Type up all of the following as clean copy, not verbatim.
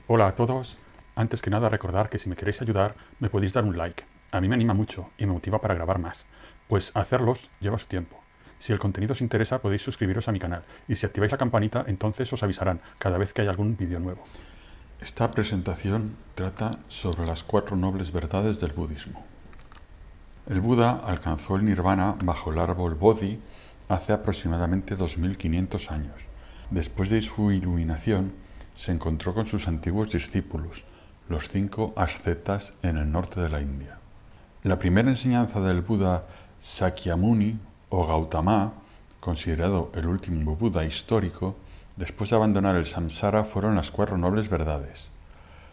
Hola a todos. Antes que nada recordar que si me queréis ayudar me podéis dar un like. A mí me anima mucho y me motiva para grabar más, pues hacerlos lleva su tiempo. Si el contenido os interesa podéis suscribiros a mi canal y si activáis la campanita entonces os avisarán cada vez que haya algún vídeo nuevo. Esta presentación trata sobre las 4 nobles verdades del budismo. El Buda alcanzó el nirvana bajo el árbol Bodhi hace aproximadamente 2500 años. Después de su iluminación, se encontró con sus antiguos discípulos, los 5 ascetas en el norte de la India. La primera enseñanza del Buda Sakyamuni o Gautama, considerado el último Buda histórico, después de abandonar el samsara fueron las 4 nobles verdades.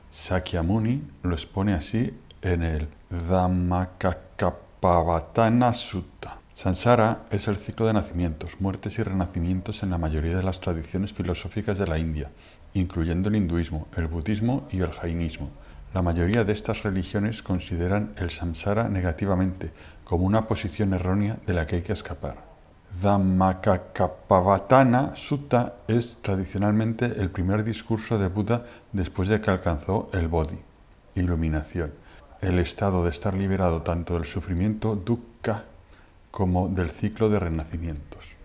Sakyamuni lo expone así en el Dhammacakkappavattana Sutta. Samsara es el ciclo de nacimientos, muertes y renacimientos en la mayoría de las tradiciones filosóficas de la India, incluyendo el hinduismo, el budismo y el jainismo. La mayoría de estas religiones consideran el samsara negativamente, como una posición errónea de la que hay que escapar. Dhammacakkappavattana Sutta es tradicionalmente el primer discurso de Buda después de que alcanzó el Bodhi, iluminación, el estado de estar liberado tanto del sufrimiento dukkha como del ciclo de renacimientos.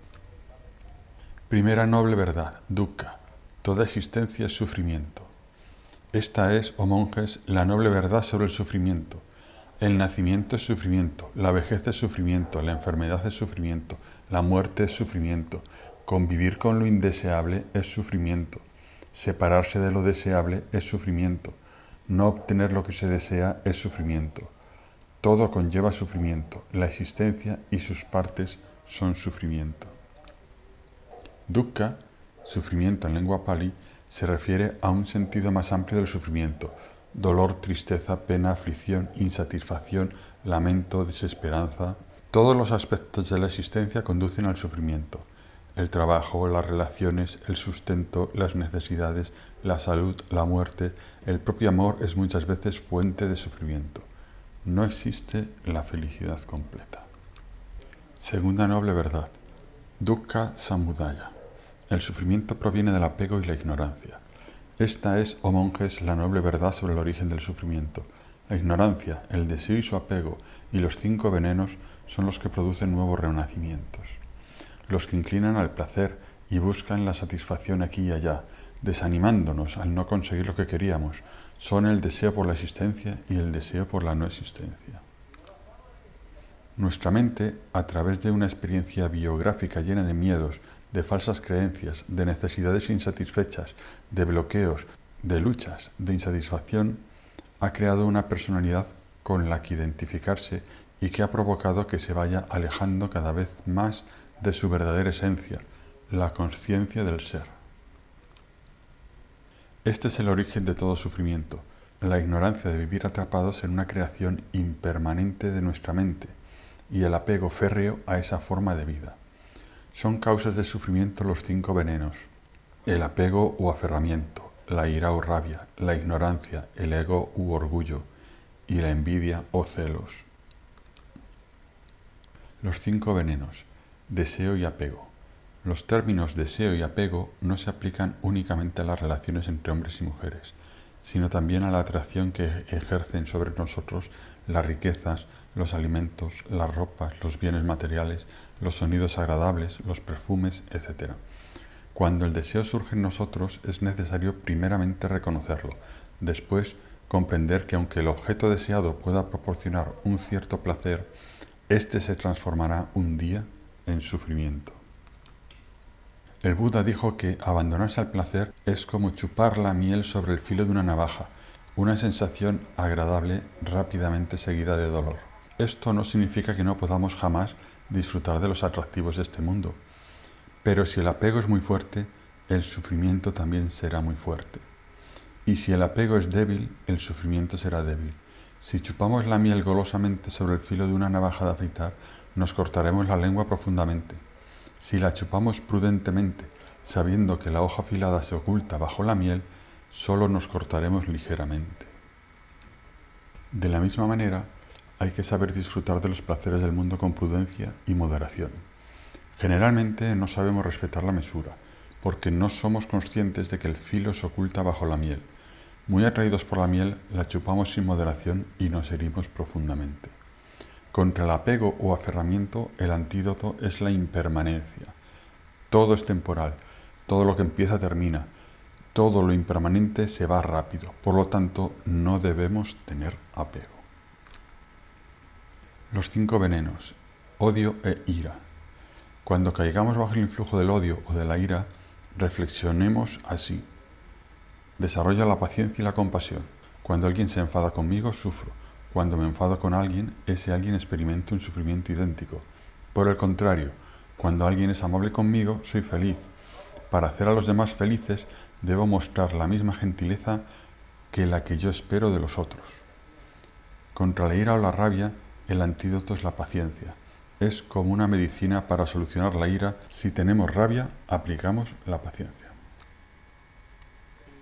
Primera noble verdad, dukkha. Toda existencia es sufrimiento. Esta es, oh monjes, la noble verdad sobre el sufrimiento. El nacimiento es sufrimiento, la vejez es sufrimiento, la enfermedad es sufrimiento, la muerte es sufrimiento, convivir con lo indeseable es sufrimiento, separarse de lo deseable es sufrimiento, no obtener lo que se desea es sufrimiento. Todo conlleva sufrimiento, la existencia y sus partes son sufrimiento. Dukkha, sufrimiento en lengua pali, se refiere a un sentido más amplio del sufrimiento: dolor, tristeza, pena, aflicción, insatisfacción, lamento, desesperanza. Todos los aspectos de la existencia conducen al sufrimiento: el trabajo, las relaciones, el sustento, las necesidades, la salud, la muerte. El propio amor es muchas veces fuente de sufrimiento. No existe la felicidad completa. Segunda noble verdad, dukkha samudaya. El sufrimiento proviene del apego y la ignorancia. Esta es, oh monjes, la noble verdad sobre el origen del sufrimiento. La ignorancia, el deseo y su apego, y los 5 venenos son los que producen nuevos renacimientos. Los que inclinan al placer y buscan la satisfacción aquí y allá, desanimándonos al no conseguir lo que queríamos, son el deseo por la existencia y el deseo por la no existencia. Nuestra mente, a través de una experiencia biográfica llena de miedos, de falsas creencias, de necesidades insatisfechas, de bloqueos, de luchas, de insatisfacción, ha creado una personalidad con la que identificarse y que ha provocado que se vaya alejando cada vez más de su verdadera esencia, la consciencia del ser. Este es el origen de todo sufrimiento, la ignorancia de vivir atrapados en una creación impermanente de nuestra mente y el apego férreo a esa forma de vida. Son causas de sufrimiento los 5 venenos: el apego o aferramiento, la ira o rabia, la ignorancia, el ego u orgullo y la envidia o celos. Los 5 venenos, deseo y apego. Los términos deseo y apego no se aplican únicamente a las relaciones entre hombres y mujeres, sino también a la atracción que ejercen sobre nosotros las riquezas, los alimentos, las ropas, los bienes materiales, los sonidos agradables, los perfumes, etc. Cuando el deseo surge en nosotros, es necesario primeramente reconocerlo, después comprender que aunque el objeto deseado pueda proporcionar un cierto placer, éste se transformará un día en sufrimiento. El Buda dijo que abandonarse al placer es como chupar la miel sobre el filo de una navaja, una sensación agradable rápidamente seguida de dolor. Esto no significa que no podamos jamás disfrutar de los atractivos de este mundo, pero si el apego es muy fuerte, el sufrimiento también será muy fuerte. Y si el apego es débil, el sufrimiento será débil. Si chupamos la miel golosamente sobre el filo de una navaja de afeitar, nos cortaremos la lengua profundamente. Si la chupamos prudentemente, sabiendo que la hoja afilada se oculta bajo la miel, solo nos cortaremos ligeramente. De la misma manera, hay que saber disfrutar de los placeres del mundo con prudencia y moderación. Generalmente no sabemos respetar la mesura, porque no somos conscientes de que el filo se oculta bajo la miel. Muy atraídos por la miel, la chupamos sin moderación y nos herimos profundamente. Contra el apego o aferramiento, el antídoto es la impermanencia. Todo es temporal, todo lo que empieza termina, todo lo impermanente se va rápido, por lo tanto no debemos tener apego. Los 5 venenos, odio e ira. Cuando caigamos bajo el influjo del odio o de la ira, reflexionemos así. Desarrolla la paciencia y la compasión. Cuando alguien se enfada conmigo, sufro. Cuando me enfado con alguien, ese alguien experimenta un sufrimiento idéntico. Por el contrario, cuando alguien es amable conmigo, soy feliz. Para hacer a los demás felices, debo mostrar la misma gentileza que la que yo espero de los otros. Contra la ira o la rabia, el antídoto es la paciencia. Es como una medicina para solucionar la ira. Si tenemos rabia, aplicamos la paciencia.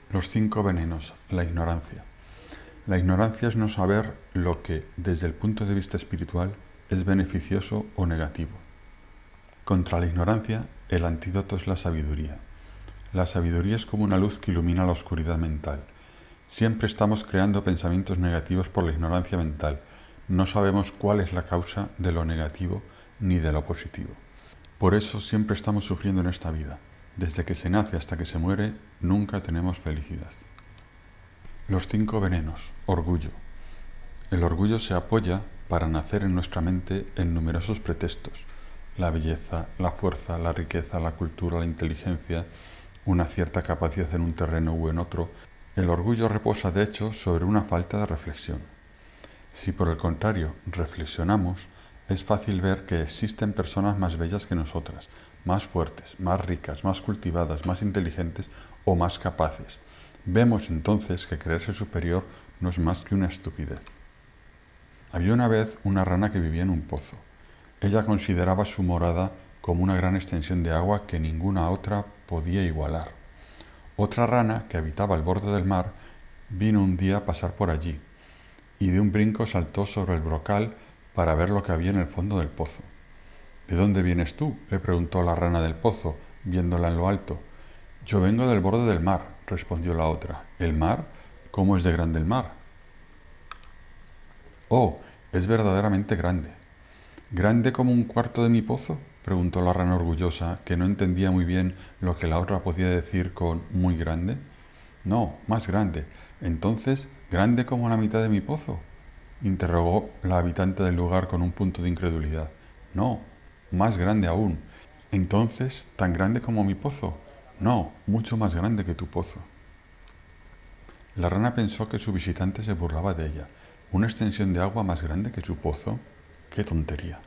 Los 5 venenos, la ignorancia. La ignorancia es no saber lo que, desde el punto de vista espiritual, es beneficioso o negativo. Contra la ignorancia, el antídoto es la sabiduría. La sabiduría es como una luz que ilumina la oscuridad mental. Siempre estamos creando pensamientos negativos por la ignorancia mental. No sabemos cuál es la causa de lo negativo ni de lo positivo. Por eso siempre estamos sufriendo en esta vida. Desde que se nace hasta que se muere, nunca tenemos felicidad. Los 5 venenos, orgullo. El orgullo se apoya para nacer en nuestra mente en numerosos pretextos. La belleza, la fuerza, la riqueza, la cultura, la inteligencia, una cierta capacidad en un terreno u en otro. El orgullo reposa de hecho sobre una falta de reflexión. Si por el contrario reflexionamos, es fácil ver que existen personas más bellas que nosotras, más fuertes, más ricas, más cultivadas, más inteligentes o más capaces. Vemos entonces que creerse superior no es más que una estupidez. Había una vez una rana que vivía en un pozo. Ella consideraba su morada como una gran extensión de agua que ninguna otra podía igualar. Otra rana, que habitaba al borde del mar, vino un día a pasar por allí, y de un brinco saltó sobre el brocal para ver lo que había en el fondo del pozo. ¿De dónde vienes tú?, le preguntó la rana del pozo, viéndola en lo alto. Yo vengo del borde del mar, respondió la otra. ¿El mar? ¿Cómo es de grande el mar? Oh, es verdaderamente grande. ¿Grande como un cuarto de mi pozo?, preguntó la rana orgullosa, que no entendía muy bien lo que la otra podía decir con muy grande. No, más grande. Entonces, ¿grande como la mitad de mi pozo?, interrogó la habitante del lugar con un punto de incredulidad. No, más grande aún. Entonces, ¿tan grande como mi pozo? No, mucho más grande que tu pozo. La rana pensó que su visitante se burlaba de ella. ¿Una extensión de agua más grande que su pozo? ¡Qué tontería!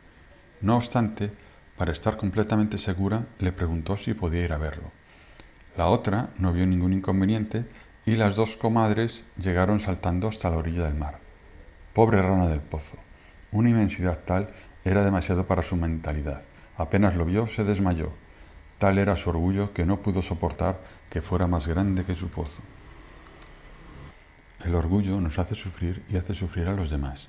No obstante, para estar completamente segura, le preguntó si podía ir a verlo. La otra no vio ningún inconveniente y las 2 comadres llegaron saltando hasta la orilla del mar. Pobre rana del pozo. Una inmensidad tal era demasiado para su mentalidad. Apenas lo vio, se desmayó. Tal era su orgullo que no pudo soportar que fuera más grande que su pozo. El orgullo nos hace sufrir y hace sufrir a los demás.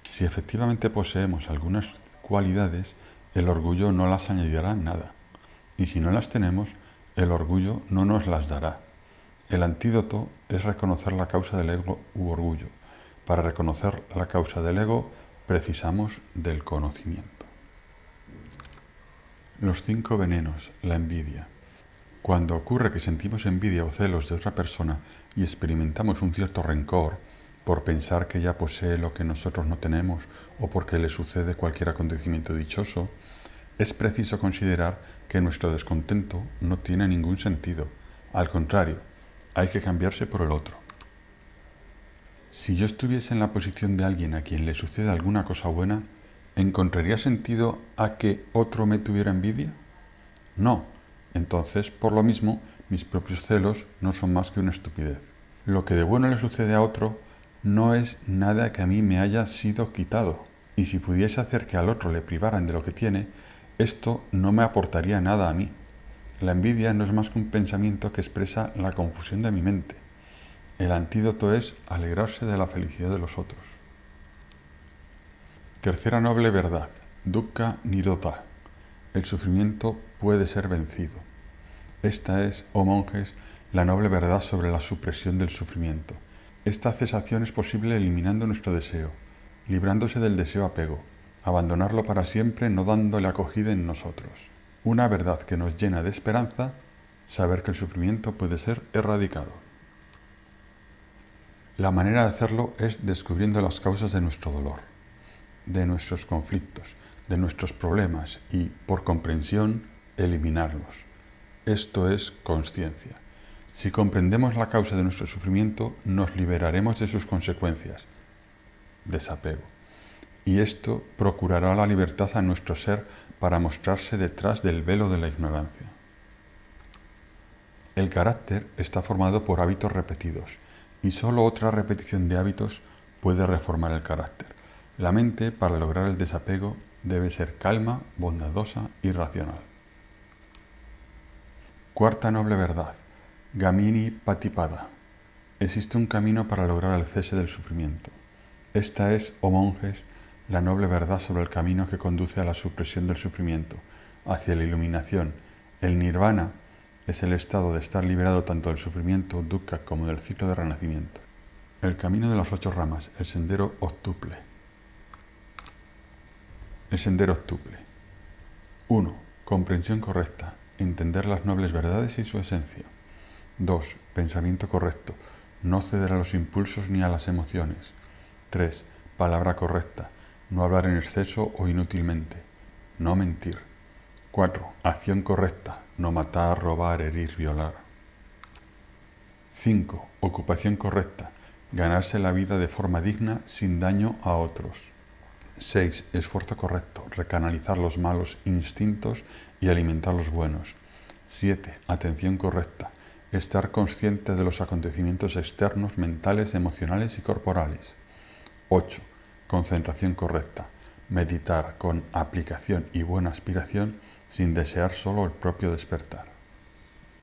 Si efectivamente poseemos algunas cualidades, el orgullo no las añadirá nada. Y si no las tenemos, el orgullo no nos las dará. El antídoto es reconocer la causa del ego u orgullo. Para reconocer la causa del ego, precisamos del conocimiento. Los 5 venenos, la envidia. Cuando ocurre que sentimos envidia o celos de otra persona y experimentamos un cierto rencor por pensar que ella posee lo que nosotros no tenemos o porque le sucede cualquier acontecimiento dichoso, es preciso considerar que nuestro descontento no tiene ningún sentido. Al contrario, hay que cambiarse por el otro. Si yo estuviese en la posición de alguien a quien le sucede alguna cosa buena, ¿encontraría sentido a que otro me tuviera envidia? No. Entonces, por lo mismo, mis propios celos no son más que una estupidez. Lo que de bueno le sucede a otro no es nada que a mí me haya sido quitado. Y si pudiese hacer que al otro le privaran de lo que tiene, esto no me aportaría nada a mí. La envidia no es más que un pensamiento que expresa la confusión de mi mente. El antídoto es alegrarse de la felicidad de los otros. Tercera noble verdad, dukkha nirodha. El sufrimiento puede ser vencido. Esta es, oh monjes, la noble verdad sobre la supresión del sufrimiento. Esta cesación es posible eliminando nuestro deseo, librándose del deseo apego, abandonarlo para siempre no dándole acogida en nosotros. Una verdad que nos llena de esperanza, saber que el sufrimiento puede ser erradicado. La manera de hacerlo es descubriendo las causas de nuestro dolor, de nuestros conflictos, de nuestros problemas y, por comprensión, eliminarlos. Esto es consciencia. Si comprendemos la causa de nuestro sufrimiento, nos liberaremos de sus consecuencias, desapego. Y esto procurará la libertad a nuestro ser para mostrarse detrás del velo de la ignorancia. El carácter está formado por hábitos repetidos, y solo otra repetición de hábitos puede reformar el carácter. La mente, para lograr el desapego, debe ser calma, bondadosa y racional. Cuarta noble verdad. Gamini Patipada. Existe un camino para lograr el cese del sufrimiento. Esta es, oh monjes, la noble verdad sobre el camino que conduce a la supresión del sufrimiento, hacia la iluminación. El nirvana es el estado de estar liberado tanto del sufrimiento, dukkha, como del ciclo de renacimiento. El camino de las 8 ramas, el sendero octuple. El sendero octuple. 1. Comprensión correcta. Entender las nobles verdades y su esencia. 2. Pensamiento correcto. No ceder a los impulsos ni a las emociones. 3. Palabra correcta. No hablar en exceso o inútilmente. No mentir. 4. Acción correcta. No matar, robar, herir, violar. 5. Ocupación correcta. Ganarse la vida de forma digna sin daño a otros. 6. Esfuerzo correcto. Recanalizar los malos instintos y alimentar los buenos. 7. Atención correcta. Estar consciente de los acontecimientos externos, mentales, emocionales y corporales. 8. Concentración correcta. Meditar con aplicación y buena aspiración sin desear solo el propio despertar.